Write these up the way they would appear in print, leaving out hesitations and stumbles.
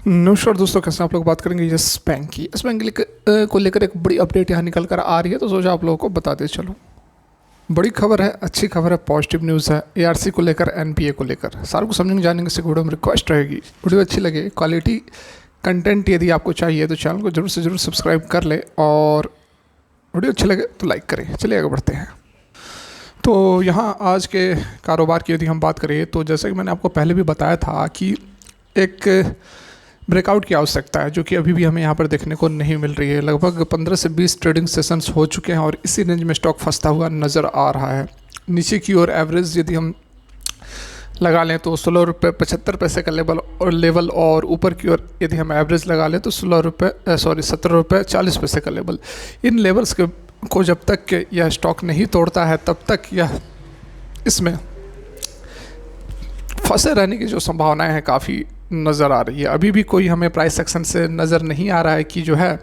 नमस्कार दोस्तों, कैसे हैं आप लोग। बात करेंगे यस बैंक की। यस बैंक को लेकर एक बड़ी अपडेट यहाँ निकल कर आ रही है, तो सोचा आप लोगों को बताते चलो। बड़ी खबर है, अच्छी खबर है, पॉजिटिव न्यूज़ है। एआरसी को लेकर, एनपीए को लेकर सारा कुछ समझेंगे जानेंगे। से वीडियो में रिक्वेस्ट रहेगी, वीडियो अच्छी लगे, क्वालिटी कंटेंट यदि आपको चाहिए तो चैनल को जरूर से जरूर सब्सक्राइब कर ले, और वीडियो अच्छी लगे तो लाइक करें। चलिए आगे बढ़ते हैं। तो यहाँ आज के कारोबार की यदि हम बात करें, तो जैसे कि मैंने आपको पहले भी बताया था कि एक ब्रेकआउट की आवश्यकता है, जो कि अभी भी हमें यहाँ पर देखने को नहीं मिल रही है। लगभग 15 से 20 ट्रेडिंग सेशंस हो चुके हैं और इसी रेंज में स्टॉक फंसता हुआ नज़र आ रहा है। नीचे की ओर एवरेज यदि हम लगा लें तो 16 रुपये 75 पैसे का लेवल, और ऊपर की ओर यदि हम एवरेज लगा लें तो 17 रुपये 40 पैसे का लेवल। इन लेवल्स को जब तक यह स्टॉक नहीं तोड़ता है तब तक यह इसमें फंसे रहने की जो संभावनाएं हैं काफ़ी नज़र आ रही है। अभी भी कोई हमें प्राइस सेक्शन से नज़र नहीं आ रहा है कि जो है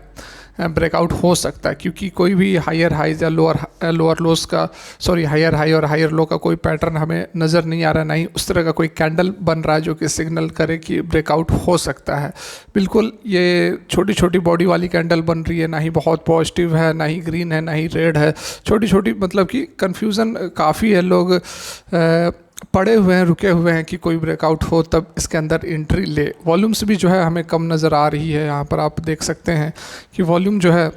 ब्रेकआउट हो सकता है, क्योंकि कोई भी हायर हाइज या लोअर लोस का हायर हाई और हायर लो का कोई पैटर्न हमें नज़र नहीं आ रहा है। नहीं उस तरह का कोई कैंडल बन रहा है जो कि सिग्नल करे कि ब्रेकआउट हो सकता है। बिल्कुल ये छोटी छोटी बॉडी वाली कैंडल बन रही है, ना ही बहुत पॉजिटिव है, ना ही ग्रीन है, ना ही रेड है। छोटी छोटी मतलब कि कन्फ्यूज़न काफ़ी है। लोग पड़े हुए हैं, रुके हुए हैं कि कोई ब्रेकआउट हो तब इसके अंदर एंट्री ले। वॉल्यूम्स भी जो है हमें कम नज़र आ रही है। यहाँ पर आप देख सकते हैं कि वॉल्यूम जो है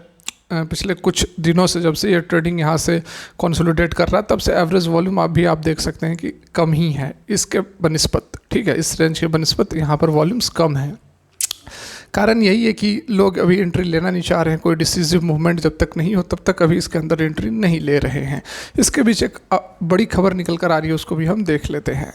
पिछले कुछ दिनों से, जब से ये ट्रेडिंग यहाँ से कंसोलिडेट कर रहा है, तब से एवरेज वॉल्यूम आप देख सकते हैं कि कम ही है इसके बनिस्बत। ठीक है, इस रेंज के बनिस्बत यहाँ पर वॉल्यूम्स कम है। कारण यही है कि लोग अभी एंट्री लेना नहीं चाह रहे हैं। कोई डिसीजिव मूवमेंट जब तक नहीं हो तब तक अभी इसके अंदर एंट्री नहीं ले रहे हैं। इसके बीच एक बड़ी खबर निकल कर आ रही है, उसको भी हम देख लेते हैं।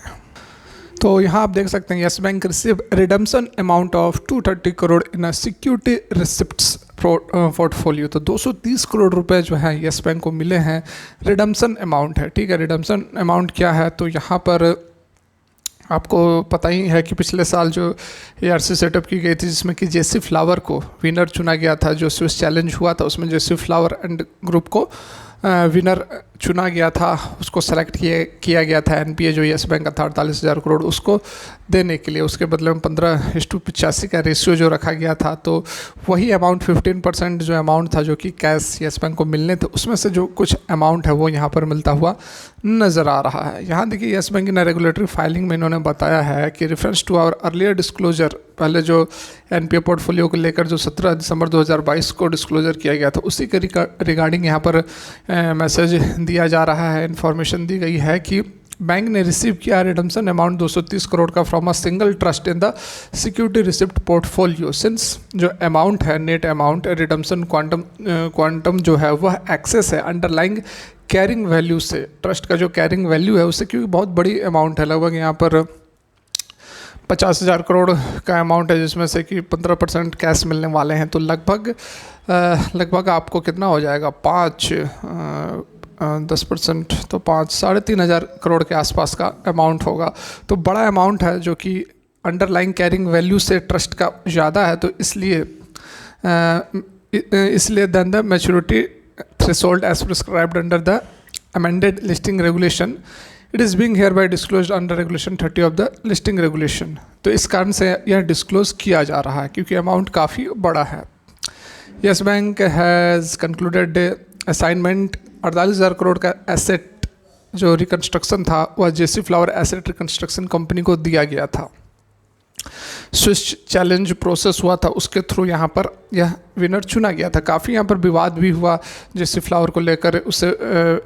तो यहाँ आप देख सकते हैं, yes bank receive redemption amount of 230 crore in security receipts portfolio. तो 230 करोड़ रुपए जो है यस बैंक को मिले हैं। रिडम्पशन अमाउंट है, ठीक है। रिडम्पशन अमाउंट क्या है, तो यहाँ पर आपको पता ही है कि पिछले साल जो एआरसी सेटअप की गई थी, जिसमें कि जेसी फ्लावर को विनर चुना गया था। जो स्विस चैलेंज हुआ था उसमें जेसी फ्लावर एंड ग्रुप को विनर चुना गया था, उसको सेलेक्ट किया गया था। एनपीए जो यस बैंक का था 48,000 करोड़, उसको देने के लिए उसके बदले में 15:85 का रेशियो जो रखा गया था। तो वही अमाउंट 15% जो अमाउंट था, जो कि कैश यस बैंक को मिलने थे, उसमें से जो कुछ अमाउंट है वो यहाँ पर मिलता हुआ नज़र आ रहा है। यहाँ देखिए, Yes Bank in regulatory filing में इन्होंने बताया है कि reference to our earlier disclosure, पहले जो एनपीए पोर्टफोलियो को लेकर जो 17 दिसंबर 2022 को डिस्क्लोजर किया गया था, उसी के रिगार्डिंग यहाँ पर मैसेज दिया जा रहा है। इन्फॉर्मेशन दी गई है कि बैंक ने रिसीव किया रिडम्पशन अमाउंट 230 करोड़ का from a single trust in the security receipt portfolio. Since जो अमाउंट है, नेट अमाउंट रिडम्पशन क्वांटम जो है वह एक्सेस है अंडरलाइंग कैरिंग वैल्यू से। ट्रस्ट का जो कैरिंग वैल्यू है उससे, क्योंकि बहुत बड़ी अमाउंट है, लगभग यहाँ पर 50,000 करोड़ का अमाउंट है, जिसमें से कि 15% कैश मिलने वाले हैं। तो लगभग आपको कितना हो जाएगा, 10% तो 3,500 करोड़ के आसपास का अमाउंट होगा। तो बड़ा अमाउंट है, जो कि अंडरलाइंग कैरिंग वैल्यू से ट्रस्ट का ज़्यादा है। तो इसलिए then the maturity threshold as prescribed under the amended listing regulation, it is being hereby disclose under regulation 30 of the listing regulation. तो इस कारण से यह डिस्क्लोज किया जा रहा है, क्योंकि अमाउंट काफ़ी बड़ा है। Yes bank has concluded assignment 48,000 crore का एसेट जो रिकन्स्ट्रक्शन था, वह जेसी फ्लावर एसेट रिकन्स्ट्रक्शन कंपनी को दिया गया था। स्विस चैलेंज प्रोसेस हुआ था, उसके थ्रू यहाँ पर यह विनर चुना गया था। काफ़ी यहाँ पर विवाद भी हुआ जेसी फ्लावर को लेकर। उससे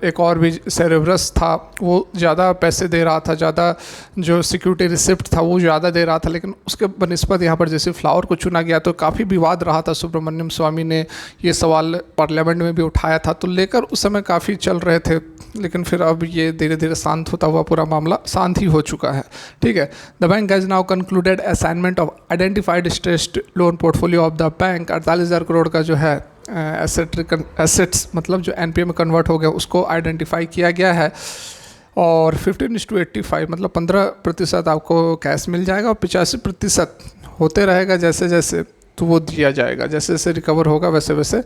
एक और भी सेरेब्रस था, वो ज़्यादा पैसे दे रहा था, ज़्यादा जो सिक्योरिटी रिसिप्ट था वो ज़्यादा दे रहा था, लेकिन उसके बनिस्बत यहाँ पर जेसी फ्लावर को चुना गया। तो काफ़ी विवाद रहा था। सुब्रमण्यम स्वामी ने ये सवाल पार्लियामेंट में भी उठाया था, तो लेकर उस समय काफ़ी चल रहे थे, लेकिन फिर अब ये धीरे धीरे शांत होता हुआ पूरा मामला शांत ही हो चुका है। ठीक है। The bank has now concluded assignment of identified stressed loan portfolio of the bank. 48,000 crore का जो है एसेट्स मतलब जो एनपीए में कन्वर्ट हो गया, उसको आइडेंटिफाई किया गया है। और 15:85 मतलब 15% आपको कैश मिल जाएगा, और 85% होते रहेगा जैसे जैसे। तो वो दिया जाएगा, जैसे जैसे रिकवर होगा वैसे वैसे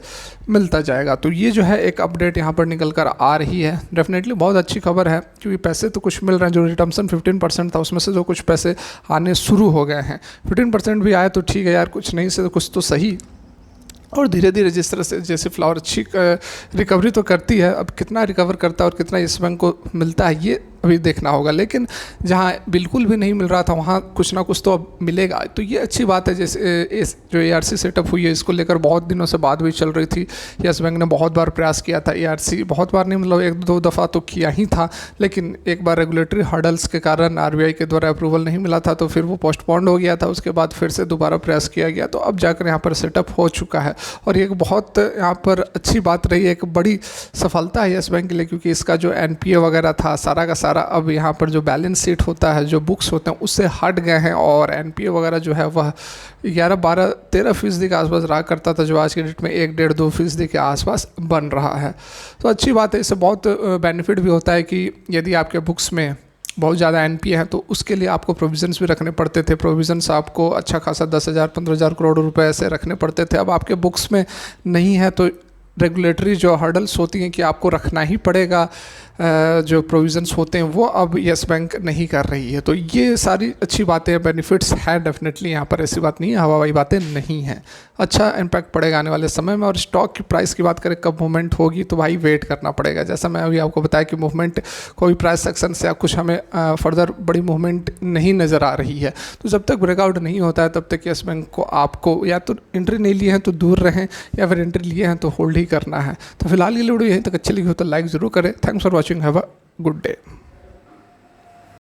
मिलता जाएगा। तो ये जो है एक अपडेट यहाँ पर निकल कर आ रही है। डेफिनेटली बहुत अच्छी खबर है, क्योंकि पैसे तो कुछ मिल रहे हैं। जो रिटर्मसन 15% था उसमें से जो कुछ पैसे आने शुरू हो गए हैं, 15% भी आए तो ठीक है यार, कुछ नहीं से तो कुछ तो सही। और धीरे धीरे जिस तरह से जैसे फ्लावर अच्छी रिकवरी तो करती है, अब कितना रिकवर करता है और कितना येस बैंक को मिलता है ये अभी देखना होगा। लेकिन जहाँ बिल्कुल भी नहीं मिल रहा था वहाँ कुछ ना कुछ तो अब मिलेगा, तो ये अच्छी बात है। जैसे इस जो ARC सेटअप हुई है, इसको लेकर बहुत दिनों से बात भी चल रही थी। येस बैंक ने बहुत बार प्रयास किया था, ARC बहुत बार नहीं, मतलब 1-2 दफ़ा तो किया ही था, लेकिन एक बार रेगुलेटरी हर्डल्स के कारण RBI के द्वारा अप्रूवल नहीं मिला था, तो फिर वो पोस्टपोन्ड हो गया था। उसके बाद फिर से दोबारा प्रयास किया गया, तो अब जाकर यहाँ पर सेटअप हो चुका है। और ये एक बहुत यहाँ पर अच्छी बात रही है, एक बड़ी सफलता है येस बैंक के लिए, क्योंकि इसका जो NPA वगैरह था सारा का सारा अब यहाँ पर जो बैलेंस शीट होता है, जो बुक्स होते हैं उससे हट गए हैं, और NPA वगैरह जो है वह 11-12-13% के आसपास रहा करता था, जो आज के डेट में 1-1.5-2% के आसपास बन रहा है। तो अच्छी बात है, इससे बहुत बेनिफिट भी होता है कि यदि आपके बुक्स में बहुत ज़्यादा NPA है तो उसके लिए आपको प्रोविजंस भी रखने पड़ते थे। प्रोविजंस आपको अच्छा खासा 10,000-15,000 करोड़ रुपए ऐसे रखने पड़ते थे। अब आपके बुक्स में नहीं है तो रेगुलेटरी जो हर्डल्स होती हैं कि आपको रखना ही पड़ेगा, जो प्रोविजंस होते हैं वो अब येस बैंक नहीं कर रही है। तो ये सारी अच्छी बातें, बेनिफिट्स हैं डेफिनेटली, यहाँ पर ऐसी बात नहीं है, हवाई बातें नहीं हैं। अच्छा इम्पैक्ट पड़ेगा आने वाले समय में। और स्टॉक की प्राइस की बात करें कब मूवमेंट होगी, तो भाई वेट करना पड़ेगा। जैसा मैं अभी आपको बताया कि मूवमेंट कोई प्राइस सेक्शन से या कुछ हमें फर्दर बड़ी मूवमेंट नहीं नज़र आ रही है, तो जब तक ब्रेकआउट नहीं होता है तब तक येस बैंक को आपको या तो एंट्री नहीं लिए हैं तो दूर रहें, या फिर एंट्री लिए हैं तो होल्ड ही करना है। तो फिलहाल ये वीडियो यहीं तक अच्छी लगी हो तो लाइक ज़रूर करें। Thanks for watching, have a good day.